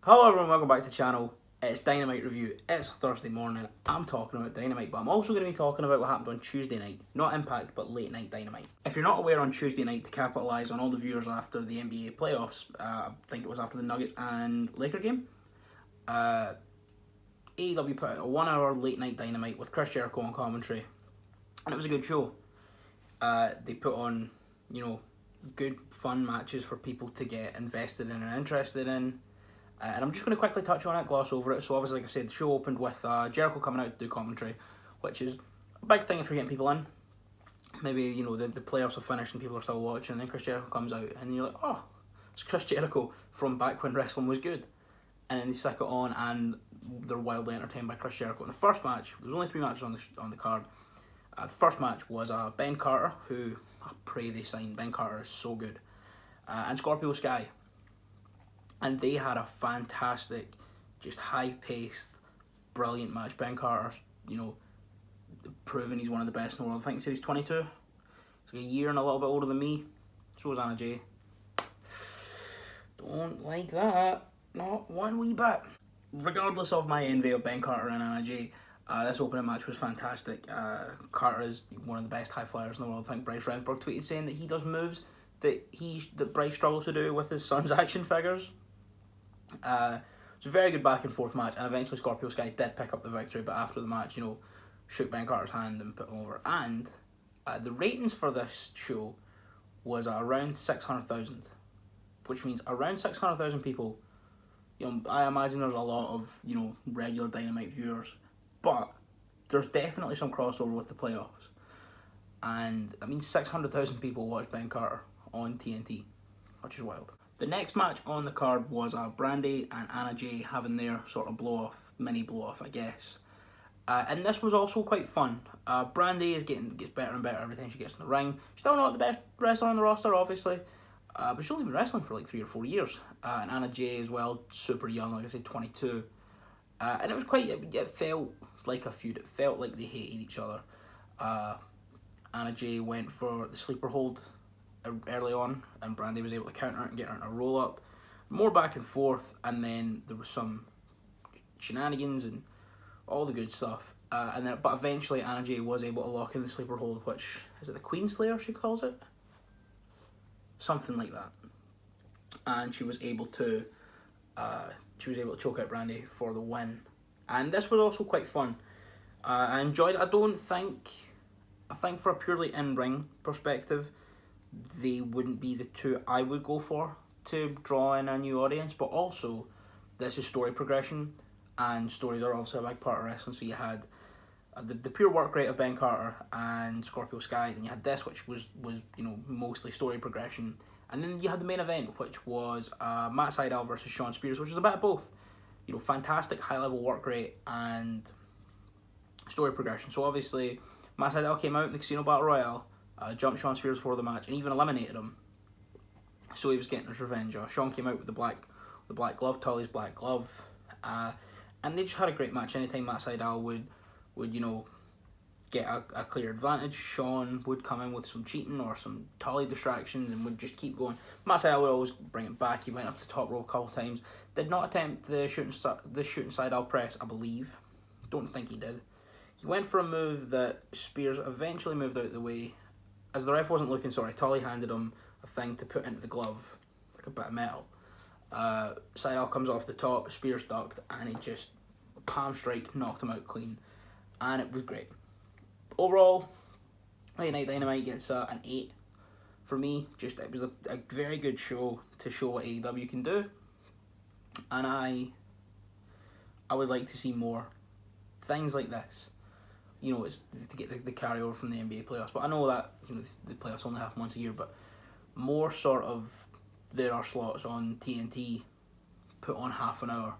Hello everyone, welcome back to the channel. It's Dynamite Review. It's Thursday morning. I'm talking about Dynamite, but I'm also going to be talking about what happened on Tuesday night. Not Impact, but late night Dynamite. If you're not aware, on Tuesday night, to capitalise on all the viewers after the NBA playoffs, I think it was after the Nuggets and Laker game, AEW put out a 1 hour late night Dynamite with Chris Jericho on commentary. And it was a good show. They put on, good fun matches for people to get invested in and interested in. And I'm just going to quickly touch on it, gloss over it. So obviously, like I said, the show opened with Jericho coming out to do commentary, which is a big thing if you're getting people in. Maybe, the playoffs have finished and people are still watching, and then Chris Jericho comes out and you're like, oh, it's Chris Jericho from back when wrestling was good. And then they stick it on and they're wildly entertained by Chris Jericho. In the first match, there was only 3 matches on the card. The first match was Ben Carter, who I pray they signed. Ben Carter is so good. And Scorpio Sky. And they had a fantastic, just high-paced, brilliant match. Ben Carter's, proving he's one of the best in the world. I think he said he's 22. He's like a year and a little bit older than me. So is Anna Jay. Don't like that. Not one wee bit. Regardless of my envy of Ben Carter and Anna Jay, this opening match was fantastic. Carter is one of the best high flyers in the world. I think Bryce Remsburg tweeted saying that he does moves that Bryce struggles to do with his son's action figures. It's a very good back and forth match, and eventually Scorpio Sky did pick up the victory, but after the match, shook Ben Carter's hand and put him over. And the ratings for this show was around 600,000, which means around 600,000 people. I imagine there's a lot of, regular Dynamite viewers, but there's definitely some crossover with the playoffs. And I mean, 600,000 people watched Ben Carter on TNT, which is wild. The next match on the card was Brandy and Anna Jay having their sort of mini blow-off, I guess. And this was also quite fun. Brandy gets better and better every time she gets in the ring. Still not the best wrestler on the roster, obviously, but she's only been wrestling for like 3 or 4 years. And Anna Jay as well, super young, like I said, 22. And it was it felt like a feud. It felt like they hated each other. Anna Jay went for the sleeper hold early on, and Brandy was able to counter it and get her in a roll up. More back and forth, and then there was some shenanigans and all the good stuff. But eventually Anna Jay was able to lock in the sleeper hold, which is it the Queen Slayer she calls it, something like that. And she was able to choke out Brandy for the win. And this was also quite fun. I enjoyed it. I think for a purely in-ring perspective, they wouldn't be the two I would go for to draw in a new audience, but also this is story progression, and stories are obviously a big part of wrestling. So you had the pure work rate of Ben Carter and Scorpio Sky, then you had this, which was mostly story progression, and then you had the main event, which was Matt Sydal versus Shawn Spears, which was a bit of both. Fantastic high level work rate and story progression. So obviously Matt Sydal came out in the Casino Battle Royale, jumped Shawn Spears before the match, and even eliminated him. So he was getting his revenge. Shawn came out with the black glove, Tully's black glove, and they just had a great match. Anytime Matt Sydal would get a clear advantage, Shawn would come in with some cheating or some Tully distractions and would just keep going. Matt Sydal would always bring it back. He went up to the top rope a couple times. Did not attempt the shooting Sydal press, I believe. Don't think he did. He went for a move that Spears eventually moved out of the way. As the ref wasn't looking, Tully handed him a thing to put into the glove, like a bit of metal. Sydal comes off the top, Spears ducked, and he just palm strike knocked him out clean. And it was great. Overall, Late Night Dynamite gets an 8 for me. It was a very good show to show what AEW can do. And I would like to see more things like this. It's to get the carryover from the NBA playoffs. But I know that the playoffs only happen once a year. But more sort of there are slots on TNT put on half an hour,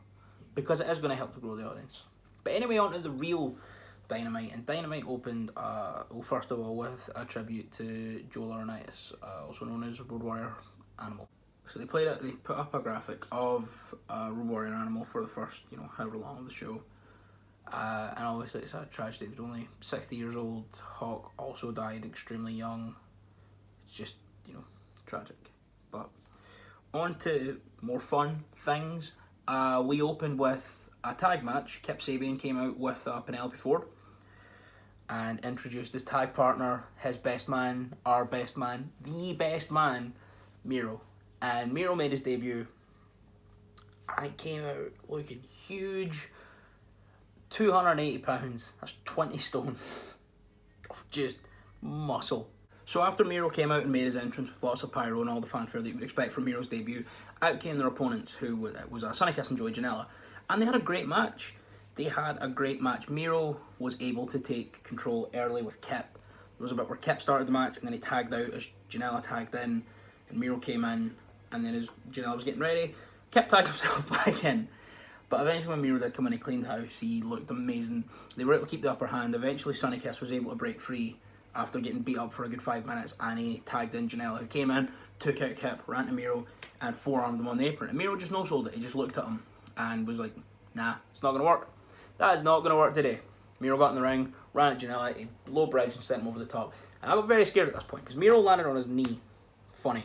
because it is going to help to grow the audience. But anyway, on to the real Dynamite. And Dynamite opened, first of all, with a tribute to Joe Laurinaitis, also known as Road Warrior Animal. So they put up a graphic of Road Warrior Animal for the first, however long of the show. And obviously it's a tragedy. He was only 60 years old. Hawk also died extremely young. It's just, tragic. But on to more fun things. We opened with a tag match. Kip Sabian came out with Penelope Ford and introduced his tag partner, his best man, our best man, the best man, Miro. And Miro made his debut, and he came out looking huge. 280 pounds, that's 20 stone of just muscle. So after Miro came out and made his entrance with lots of pyro and all the fanfare that you would expect from Miro's debut, out came their opponents, who was Sonny Kiss and Joey Janella, and they had a great match. Miro was able to take control early with Kip. There was a bit where Kip started the match, and then he tagged out as Janella tagged in, and Miro came in, and then as Janella was getting ready, Kip tagged himself back in. But eventually when Miro did come in and cleaned house, he looked amazing. They were able to keep the upper hand. Eventually Sonny Kiss was able to break free after getting beat up for a good 5 minutes, and he tagged in Janella, who came in, took out Kip, ran to Miro, and forearmed him on the apron. And Miro just no-sold it. He just looked at him and was like, nah, it's not going to work. That is not going to work today. Miro got in the ring, ran at Janella, he low bridge and sent him over the top. And I got very scared at this point, because Miro landed on his knee, funny,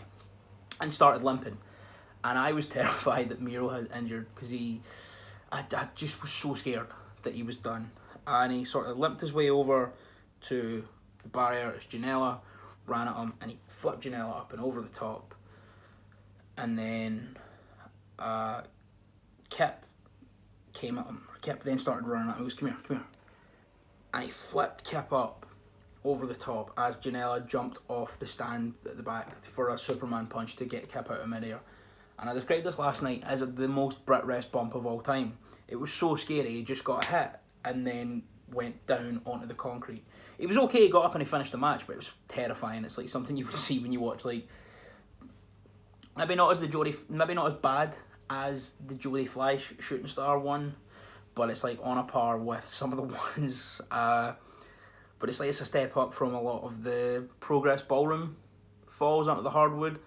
and started limping. And I was terrified that Miro had injured, because I just was so scared that he was done. And he sort of limped his way over to the barrier as Janella ran at him, and he flipped Janella up and over the top. And then Kip came at him. Kip then started running at him. He goes, come here. And he flipped Kip up over the top as Janella jumped off the stand at the back for a Superman punch to get Kip out of midair. And I described this last night as the most Brit Rest bump of all time. It was so scary. He just got hit and then went down onto the concrete. It was okay, he got up and he finished the match, but it was terrifying. It's like something you would see when you watch, like, maybe not as bad as the Jodie Fly Shooting Star one, but it's like on a par with some of the ones. But it's like it's a step up from a lot of the Progress Ballroom falls onto the hardwood.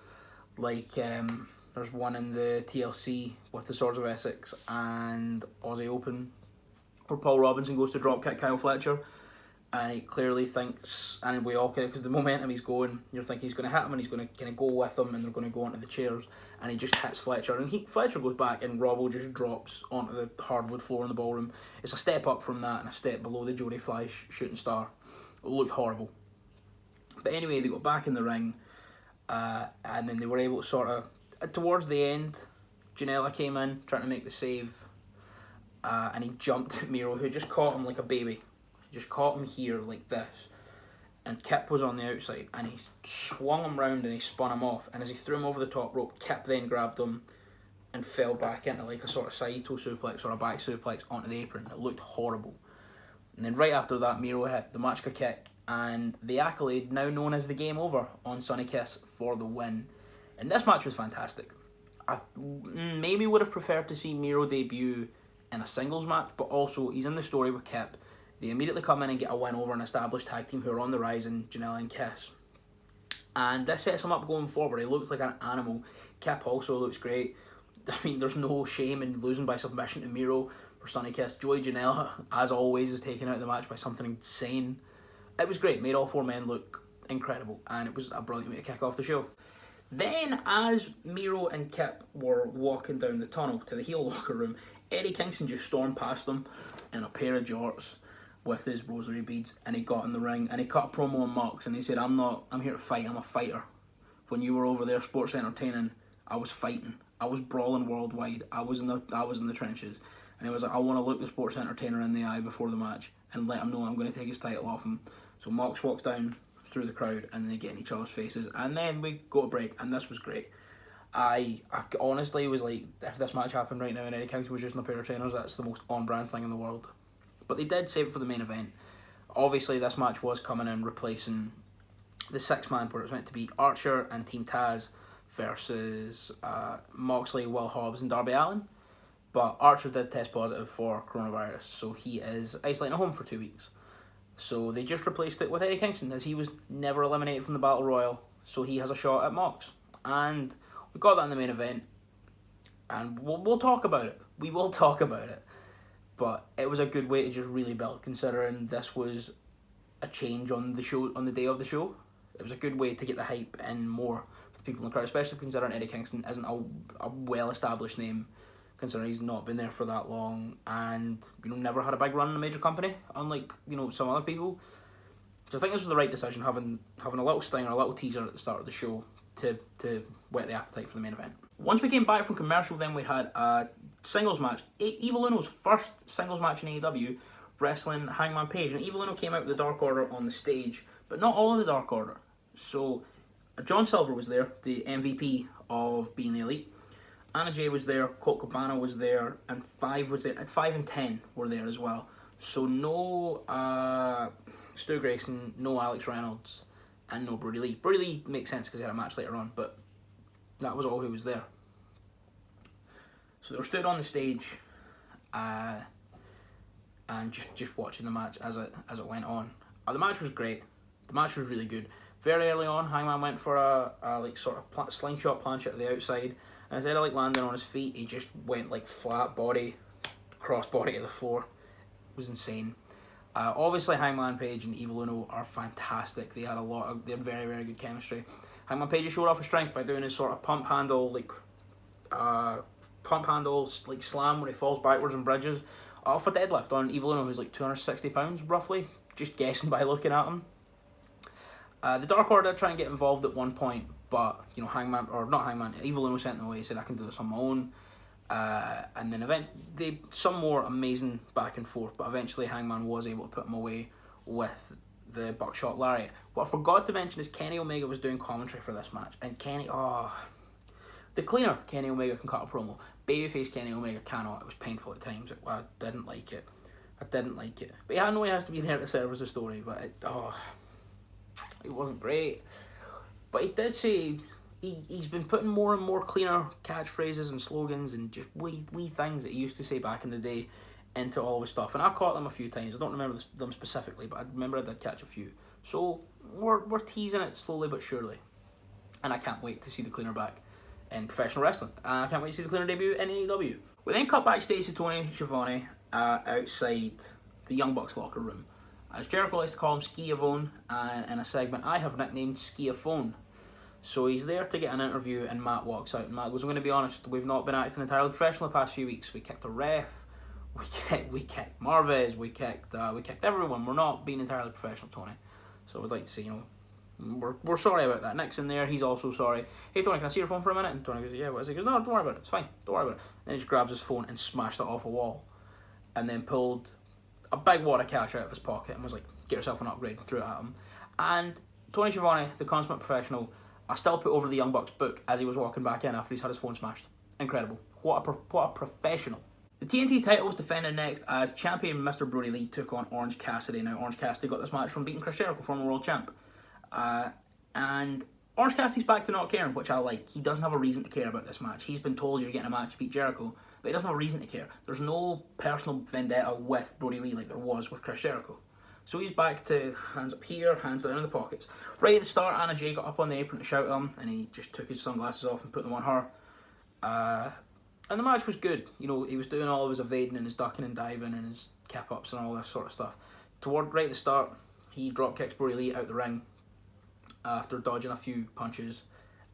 Like there's one in the TLC with the Swords of Essex and Aussie Open where Paul Robinson goes to dropkick Kyle Fletcher, and he clearly thinks, and we all can, because the momentum he's going, you're thinking he's going to hit him and he's going to kind of go with him and they're going to go onto the chairs, and he just hits Fletcher, and Fletcher goes back and Robbo just drops onto the hardwood floor in the ballroom. It's a step up from that and a step below the Jodie Fly Shooting Star. It looked horrible. But anyway, they got back in the ring, and then they were able to sort of, towards the end, Janella came in trying to make the save, and he jumped at Miro, who just caught him like a baby. He just caught him here like this, and Kip was on the outside, and he swung him round and he spun him off, and as he threw him over the top rope, Kip then grabbed him and fell back into like a sort of Saito suplex or a back suplex onto the apron. It looked horrible. And then right after that, Miro hit the Machka kick and the accolade, now known as the Game Over, on Sonny Kiss for the win. And this match was fantastic. I maybe would have preferred to see Miro debut in a singles match, but also he's in the story with Kip. They immediately come in and get a win over an established tag team who are on the rise in Janella and Kiss. And this sets him up going forward. He looks like an animal. Kip also looks great. I mean, there's no shame in losing by submission to Miro for Sonny Kiss. Joey Janella, as always, is taken out of the match by something insane. It was great. Made all four men look incredible. And it was a brilliant way to kick off the show. Then, as Miro and Kip were walking down the tunnel to the heel locker room, Eddie Kingston just stormed past them in a pair of jorts with his rosary beads, and he got in the ring and he cut a promo on Mox and he said, I'm here to fight, I'm a fighter. When you were over there sports entertaining, I was fighting. I was brawling worldwide. I was in the trenches. And he was like, I want to look the sports entertainer in the eye before the match and let him know I'm going to take his title off him. So Mox walks down through the crowd and they get in each other's faces, and then we go to break, and this was great. I honestly was like, if this match happened right now and Eddie Kingston was just in a pair of trainers, that's the most on-brand thing in the world. But they did save it for the main event. Obviously, this match was coming in replacing the six-man where it was meant to be Archer and Team Taz versus Moxley, Will Hobbs and Darby Allin. But Archer did test positive for coronavirus, so he is isolating at home for 2 weeks. So they just replaced it with Eddie Kingston, as he was never eliminated from the Battle Royal, so he has a shot at Mox. And we got that in the main event, and we'll talk about it. We will talk about it. But it was a good way to just really build, considering this was a change on the show, on the day of the show. It was a good way to get the hype in more for the people in the crowd, especially considering Eddie Kingston isn't a well-established name considering he's not been there for that long and, never had a big run in a major company, unlike, some other people. So I think this was the right decision, having a little stinger, a little teaser at the start of the show to whet the appetite for the main event. Once we came back from commercial, then we had a singles match. Evil Uno's first singles match in AEW, wrestling Hangman Page. And Evil Uno came out with the Dark Order on the stage, but not all of the Dark Order. So John Silver was there, the MVP of Being the Elite. Anna Jay was there, Colt Cabana was there, and 5 was there, and 5 and 10 were there as well. So no Stu Grayson, no Alex Reynolds, and no Brody Lee. Brody Lee makes sense because he had a match later on, but that was all who was there. So they were stood on the stage, and just watching the match as it went on. The match was great. The match was really good. Very early on, Hangman went for a slingshot planche at the outside, and instead of landing on his feet, he just went flat body, cross body to the floor. It was insane. Obviously, Hangman Page and Evil Uno are fantastic. They had very, very good chemistry. Hangman Page showed off his strength by doing his sort of pump handle slam where he falls backwards and bridges off a deadlift on Evil Uno, who's 260 pounds roughly. Just guessing by looking at him. The Dark Order try and get involved at one point, but Evil Uno sent them away. He said, "I can do this on my own." And then some more amazing back and forth, but eventually Hangman was able to put him away with the buckshot lariat. What I forgot to mention is Kenny Omega was doing commentary for this match, and the cleaner Kenny Omega can cut a promo. Babyface Kenny Omega cannot. It was painful at times. I didn't like it. But I know he has to be there to serve as a story, but it wasn't great. But he did say he's been putting more and more cleaner catchphrases and slogans and just wee things that he used to say back in the day into all of his stuff. And I caught them a few times. I don't remember them specifically, but I remember I did catch a few. So we're teasing it slowly but surely. And I can't wait to see the cleaner back in professional wrestling. And I can't wait to see the cleaner debut in AEW. We then cut backstage to Tony Schiavone outside the Young Bucks locker room. As Jericho likes to call him Ski-a-Phone, and in a segment I have nicknamed Ski-a-Phone. So he's there to get an interview, and Matt walks out, and Matt goes, "I'm going to be honest, we've not been acting entirely professional the past few weeks. We kicked a ref, we kicked Marvez, we kicked everyone. We're not being entirely professional, Tony. So we'd like to say, we're sorry about that." Nick's in there, he's also sorry. "Hey Tony, can I see your phone for a minute?" And Tony goes, "Yeah, what is it?" He goes, "No, don't worry about it, it's fine, don't worry about it." Then he just grabs his phone and smashed it off a wall, and then pulled a big wad of cash out of his pocket and was like, "Get yourself an upgrade," and threw it at him. And Tony Schiavone, the consummate professional, I still put over the Young Bucks book as he was walking back in after he's had his phone smashed. Incredible. What a professional. The TNT title was defended next as champion Mr. Brody Lee took on Orange Cassidy. Now, Orange Cassidy got this match from beating Chris Jericho, former world champ. And Orange Cassidy's back to not caring, which I like. He doesn't have a reason to care about this match. He's been told you're getting a match to beat Jericho, but he doesn't have a reason to care. There's no personal vendetta with Brody Lee like there was with Chris Jericho. So he's back to hands up here, hands down in the pockets. Right at the start, Anna Jay got up on the apron to shout at him, and he just took his sunglasses off and put them on her. And the match was good. He was doing all of his evading and his ducking and diving and his cap-ups and all this sort of stuff. Right at the start, he drop kicks Brody Lee out the ring after dodging a few punches.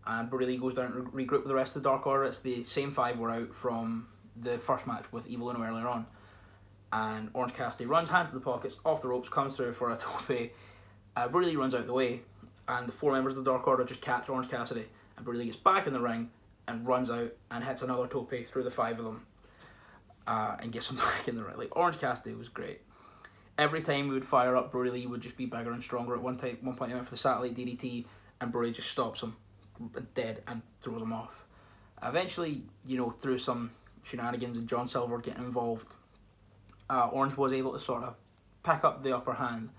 And Brody Lee goes down to regroup with the rest of the Dark Order. It's the same 5 were out from the first match with Evil Uno earlier on. And Orange Cassidy runs, hands in the pockets, off the ropes, comes through for a tope. Brody Lee runs out the way, and the 4 members of the Dark Order just catch Orange Cassidy. And Brody Lee gets back in the ring and runs out and hits another tope through the 5 of them and gets him back in the ring. Orange Cassidy was great. Every time we would fire up, Brody Lee would just be bigger and stronger. At one point he went for the satellite DDT, and Brody just stops him dead and throws him off. Eventually, through some shenanigans and John Silver getting involved, Orange was able to sort of pick up the upper hand.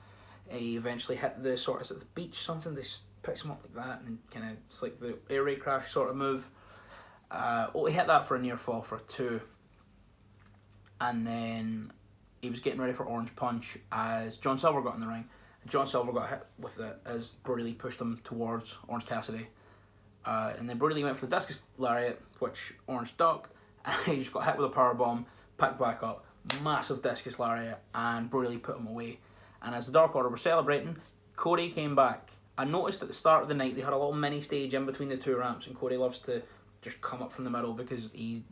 He eventually hit the sort of, is it the beach something? They picks him up like that, and kind of, it's like the air raid crash sort of move. He hit that for a near fall for a 2. And then he was getting ready for Orange Punch as John Silver got in the ring. John Silver got hit with it as Brody Lee pushed him towards Orange Cassidy. And then Brody Lee went for the discus lariat, which Orange ducked. And he just got hit with a powerbomb, picked back up, massive discus lariat, and Brody Lee put him away. And as the Dark Order were celebrating, Cody came back. I noticed at the start of the night they had a little mini stage in between the 2 ramps, and Cody loves to just come up from the middle because he's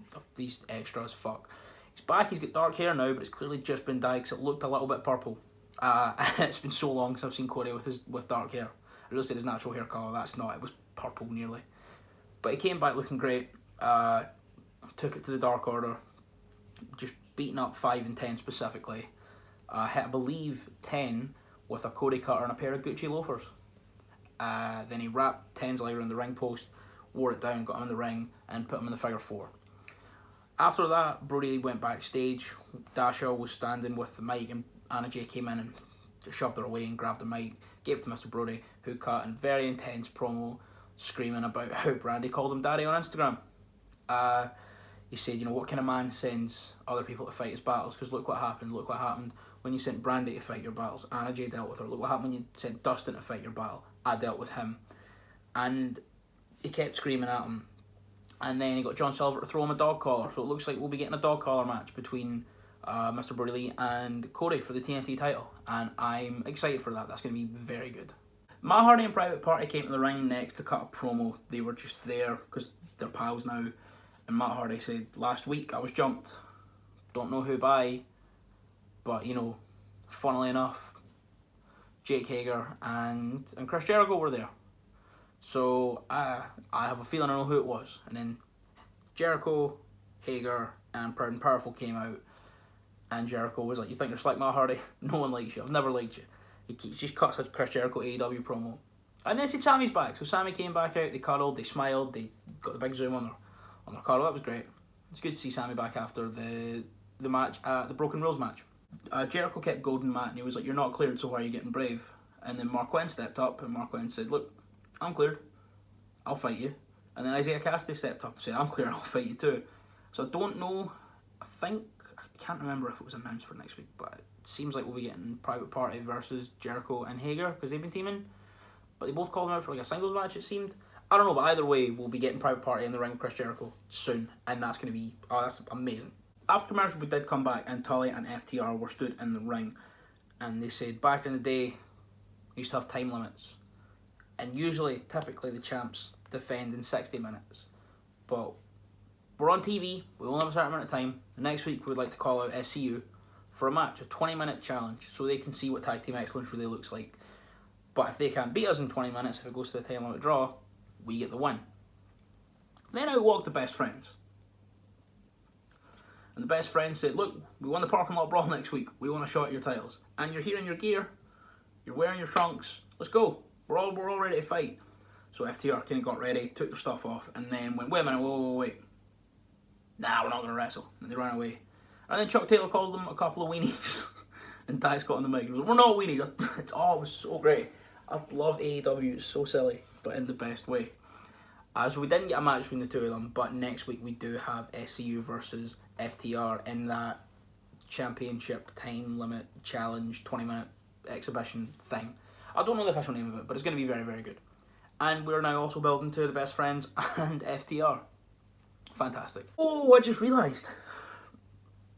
extra as fuck. He's back, he's got dark hair now, but it's clearly just been dyed because it looked a little bit purple. And it's been so long since I've seen Cody with dark hair. I really said his natural hair colour, that's not, it was purple nearly. But he came back looking great, took it to the Dark Order, just beating up 5 and 10 specifically. Hit, I believe, 10 with a Cody cutter and a pair of Gucci loafers. Then he wrapped 10's leg around the ring post, wore it down, got him in the ring, and put him in the figure 4. After that, Brody went backstage. Dasha was standing with the mic, and Anna Jay came in and shoved her away and grabbed the mic, gave it to Mr. Brody, who cut a very intense promo screaming about how Brandy called him daddy on Instagram. He said, you know, what kind of man sends other people to fight his battles? Because look what happened when you sent Brandy to fight your battles. Anna Jay dealt with her. Look what happened when you sent Dustin to fight your battle. I dealt with him. And he kept screaming at him. And then he got John Silver to throw him a dog collar. So it looks like we'll be getting a dog collar match between Mr. Brody Lee and Cody for the TNT title. And I'm excited for that. That's going to be very good. Matt Hardy and Private Party came to the ring next to cut a promo. They were just there because they're pals now. And Matt Hardy said, last week I was jumped. Don't know who by. But, you know, funnily enough, Jake Hager and Chris Jericho were there. So I have a feeling I know who it was. And then Jericho, Hager, and Proud and Powerful came out. And Jericho was like, you think you're slick, Matt Hardy? No one likes you. I've never liked you. He just cuts a Chris Jericho AEW promo. And then said Sammy's back. So Sammy came back out, they cuddled, they smiled, they got the big zoom on their cuddle. That was great. It's good to see Sammy back after the match, the Broken Rules match. Jericho kept goading Matt and he was like, you're not cleared, so why are you getting brave? And then Mark Wynn stepped up and Mark Wynn said, look, I'm cleared, I'll fight you. And then Isaiah Cassidy stepped up and said, I'm cleared, I'll fight you too. So I don't know, I can't remember if it was announced for next week, but it seems like we'll be getting Private Party versus Jericho and Hager because they've been teaming. But they both called him out for like a singles match, it seemed. I don't know, but either way, we'll be getting Private Party in the ring with Chris Jericho soon. And that's going to be, that's amazing. After commercial, we did come back and Tully and FTR were stood in the ring. And they said back in the day, we used to have time limits. And usually, typically, the champs defend in 60 minutes. But we're on TV, we only have a certain amount of time. The next week, we'd like to call out SCU for a match, a 20-minute challenge, so they can see what Tag Team Excellence really looks like. But if they can't beat us in 20 minutes, if it goes to the time limit draw, we get the win. Then out walked the Best Friends. And the Best Friends said, look, we won the parking lot brawl next week. We want a shot at your titles. And you're here in your gear. You're wearing your trunks. Let's go. We're all ready to fight. So FTR kind of got ready, took their stuff off, and then went, wait a minute, wait. Nah, we're not going to wrestle. And they ran away. And then Chuck Taylor called them a couple of weenies. And Ty's got on the mic and was like, we're not weenies. It was so great. I love AEW. It's so silly, but in the best way. So we didn't get a match between the two of them, but next week we do have SCU versus FTR in that championship time limit challenge 20-minute exhibition thing. I don't know the official name of it, but it's going to be very, very good. And we're now also building to the Best Friends and FTR. Fantastic. Oh, I just realised.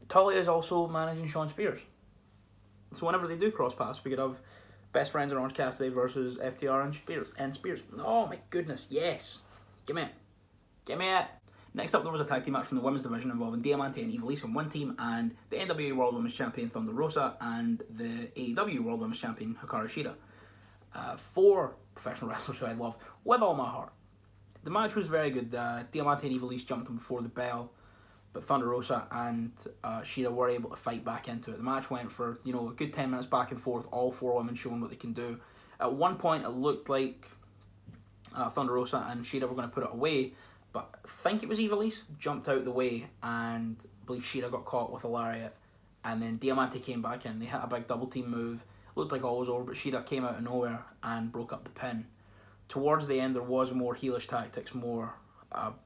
Tully is also managing Sean Spears. So whenever they do cross paths, we could have Best Friends and Orange Cassidy versus FTR and Spears. Oh my goodness, yes. Give me it. Next up, there was a tag team match from the women's division involving Diamante and Ivelisse on one team, and the NWA World Women's Champion Thunder Rosa and the AEW World Women's Champion Hikaru Shida. 4 professional wrestlers who I love with all my heart. The match was very good. Diamante and Ivelisse jumped them before the bell, but Thunder Rosa and Shida were able to fight back into it. The match went for a good 10 minutes back and forth, all 4 women showing what they can do. At one point, it looked like Thunder Rosa and Shida were going to put it away, but I think it was Ivelisse jumped out the way, and I believe Shida got caught with a lariat, and then Diamante came back in. They hit a big double team move. It looked like all was over, but Shida came out of nowhere and broke up the pin. Towards the end, there was more heelish tactics, more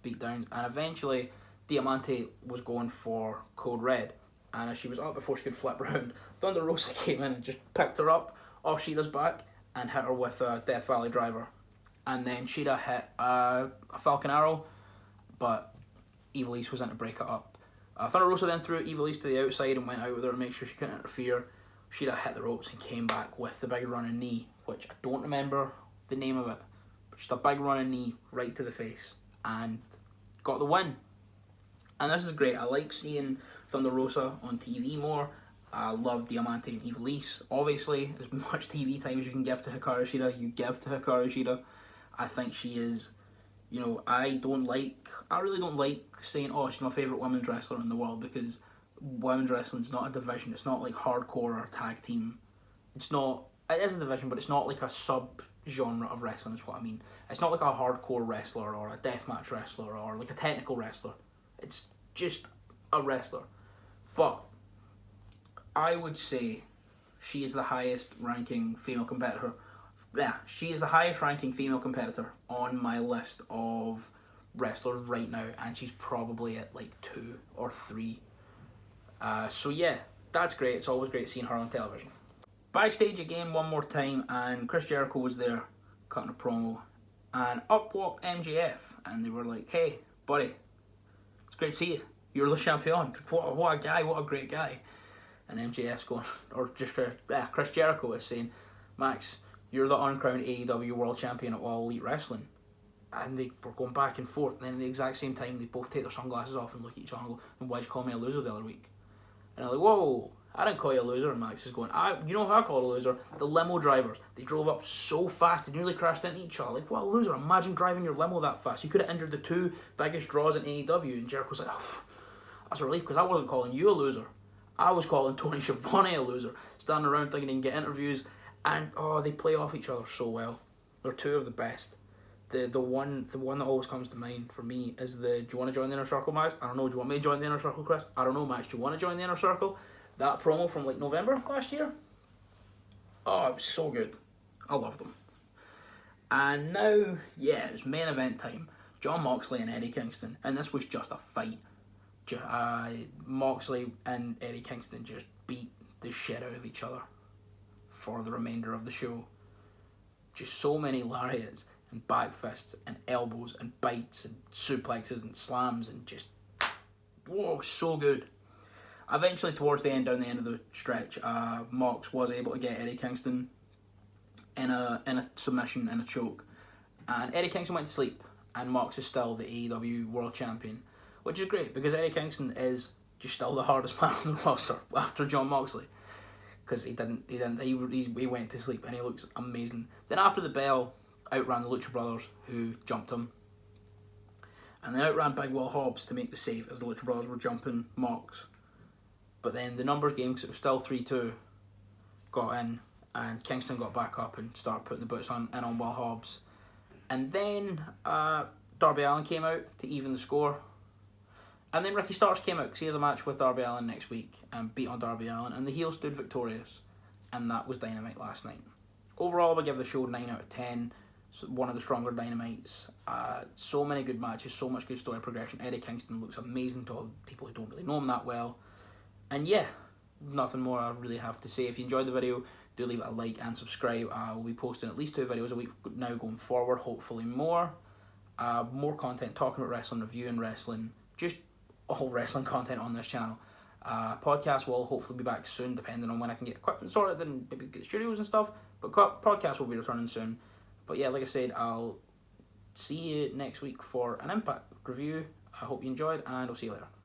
beatdowns, and eventually Diamante was going for Code Red, and as she was up before she could flip around, Thunder Rosa came in and just picked her up off Shida's back and hit her with a Death Valley Driver. And then Shida hit a Falcon Arrow, but Ivelisse was in to break it up. Thunder Rosa then threw Ivelisse to the outside and went out with her to make sure she couldn't interfere. Shida hit the ropes and came back with the big running knee, which I don't remember the name of it, but just a big running knee right to the face. And got the win. And this is great. I like seeing Thunder Rosa on TV more. I love Diamante and Ivelisse. Obviously, as much TV time as you can give to Hikaru Shida, you give to Hikaru Shida. I think she is, I really don't like saying, oh, she's my favourite women's wrestler in the world, because women's wrestling is not a division. It's not like hardcore or tag team. It is a division, but it's not like a sub-genre of wrestling is what I mean. It's not like a hardcore wrestler or a deathmatch wrestler or like a technical wrestler. It's just a wrestler. But I would say she is the highest ranking female competitor. Yeah, she is the highest ranking female competitor on my list of wrestlers right now, and she's probably at like 2 or 3. So yeah, that's great. It's always great seeing her on television. Backstage again one more time, and Chris Jericho was there cutting a promo, and up walked MJF, and they were like, "Hey, buddy, it's great to see you. You're the champion. What a guy, what a great guy." And MJF's going, or just Chris Jericho is saying, "Max, you're the uncrowned AEW World Champion at All Elite Wrestling." And they were going back and forth, and then at the exact same time, they both take their sunglasses off and look at each other and go, "And why'd you call me a loser the other week?" And I'm like, "Whoa, I didn't call you a loser." And Max is going, you know who I called a loser? The limo drivers. They drove up so fast, they nearly crashed into each other. Like, what a loser. Imagine driving your limo that fast. You could have injured the 2 biggest draws in AEW. And Jericho's like, "Oh, that's a relief, because I wasn't calling you a loser. I was calling Tony Schiavone a loser." Standing around thinking he can get interviews. And, they play off each other so well. They're 2 of the best. The one that always comes to mind for me is do you want to join the Inner Circle, Max? I don't know. Do you want me to join the Inner Circle, Chris? I don't know, Max. Do you want to join the Inner Circle? That promo from like November last year. Oh, it was so good. I love them. And now, yeah, it's main event time. Jon Moxley and Eddie Kingston. And this was just a fight. Moxley and Eddie Kingston just beat the shit out of each other for the remainder of the show. Just so many lariats and back fists and elbows and bites and suplexes and slams and just, whoa, so good. Eventually, towards the end, down the end of the stretch, Mox was able to get Eddie Kingston in a submission and a choke, and Eddie Kingston went to sleep, and Mox is still the AEW World Champion, which is great because Eddie Kingston is just still the hardest man on the roster after Jon Moxley, because he went to sleep and he looks amazing. Then after the bell, outran the Lucha Brothers, who jumped him, and then outran Big Will Hobbs to make the save as the Lucha Brothers were jumping Mox. But then the numbers game, because it was still 3-2, got in, and Kingston got back up and started putting the boots in on Will Hobbs. And then Darby Allin came out to even the score. And then Ricky Starks came out because he has a match with Darby Allin next week and beat on Darby Allin, and the heel stood victorious. And that was Dynamite last night. Overall, I would give the show 9 out of 10. One of the stronger Dynamites. So many good matches, so much good story progression. Eddie Kingston looks amazing to people who don't really know him that well. And yeah, nothing more I really have to say. If you enjoyed the video, do leave it a like and subscribe. I will be posting at least 2 videos a week now going forward, hopefully more. More content talking about wrestling, reviewing wrestling, just all wrestling content on this channel. Podcast will hopefully be back soon, depending on when I can get equipment sorted and maybe get studios and stuff. But podcast will be returning soon. But yeah, like I said, I'll see you next week for an Impact review. I hope you enjoyed, and I'll see you later.